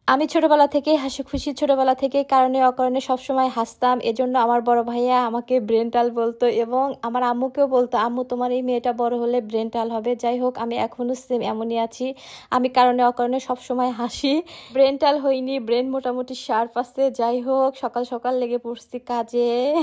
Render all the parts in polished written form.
আমি ছোটবেলা থেকেই হাসিখুশি, ছোটবেলা থেকেই কারণে অকারণে সবসময় হাসতাম। এজন্য আমার বড় ভাইয়া আমাকে ব্রেনটাল বলতো এবং আমার আম্মুকেও বলতো, "আম্মু তোমার এই মেয়েটা বড় হলে ব্রেনটাল হবে।" যাই হোক আমি এখনো সেম এমনই আছি। আমি কারণে অকারণে সবসময় হাসি। ব্রেনটাল হইনি, ব্রেন মোটামুটি শার্প আছে। যাই হোক সকাল, সকাল লেগে পড়ছি কাজে।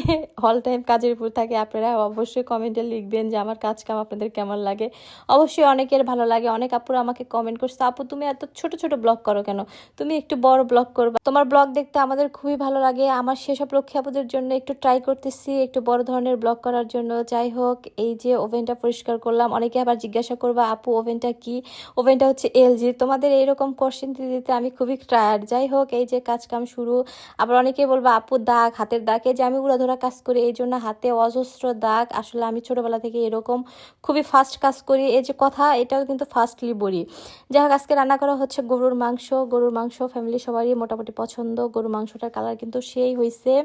অল টাইম কাজের উপর থাকি। আপনারা অবশ্যই কমেন্টে লিখবেন যে আমার কাজ-কাম আপনাদের কেমন লাগে। অবশ্যই অনেকের ভালো লাগে। অনেক আপুরা আমাকে কমেন্ট করছে, "আপু তুমি এত ছোট, ছোট ব্লগ করো কেন? তুমি একটু বড় ব্লগ করবা, তোমার ব্লগ দেখতে আমাদের খুবই ভালো লাগে।" আমার সেসব লক্ষ্মী আপুদের জন্য একটু ট্রাই করতেছি একটু বড় ধরনের ব্লগ করার জন্য। যাই হোক এই যে ওভেনটা পরিষ্কার করলাম। অনেকে আবার জিজ্ঞাসা করবা, আপু ওভেনটা কি? ওভেনটা হচ্ছে এলজি। তোমাদের এইরকম কোশ্চেন দিতে দিতে আমি খুবই টায়ার্ড। যাই হোক এই যে কাজ কাম শুরু। আবার অনেকেই বলবা, আপু দাগ, হাতের দাগ। এই যে আমি উড়াধরা কাজ করি এই জন্য হাতে অজস্র দাগ। আসলে আমি ছোটবেলা থেকে এরকম খুবই ফাস্ট কাজ করি। এই যে কথা, এটাও কিন্তু ফাস্টলি বলি। যাই হোক আজকে রান্না করা হচ্ছে গরুর মাংস। গরুর মাংস ফ্যামিলি সবারই মোটামুটি পছন্দ। গরুর মাংসটার কালার কিন্তু সেই হয়েছে,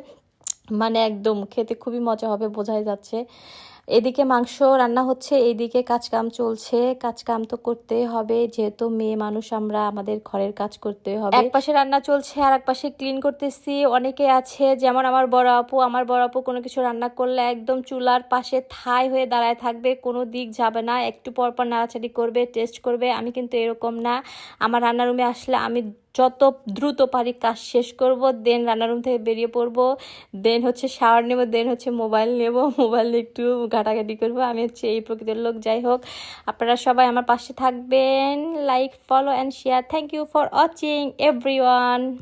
মানে একদম খেতে খুবই মজা হবে বোঝাই যাচ্ছে। এদিকে মাংস রান্না হচ্ছে, এইদিকে কাজকাম চলছে। কাজকাম তো করতেই হবে, যেহেতু মেয়ে মানুষ আমরা, আমাদের ঘরের কাজ করতে হবে। এক পাশে রান্না চলছে আর এক পাশে ক্লিন করতেছি। অনেকে আছে যেমন আমার বড় আপু, আমার বড় আপু কোনো কিছু রান্না করলে একদম চুলার পাশে ঠাই হয়ে দাঁড়ায় থাকবে, কোনো দিক যাবে না, একটু পর পর নাড়াচাড়ি করবে, টেস্ট করবে। আমি কিন্তু এরকম না। আমার রান্নার রুমে আসলে আমি যত দ্রুত পারি কাজ শেষ করব, দেন রান্নারুম থেকে বেরিয়ে পড়বো, দেন হচ্ছে শাওয়ার নেব, দেন হচ্ছে মোবাইল নেব, মোবাইল একটু ঘাটাঘাটি করবো। আমি হচ্ছে এই প্রকৃতির লোক। যাই হোক আপনারা সবাই আমার পাশে থাকবেন, like follow and share. Thank you for watching everyone.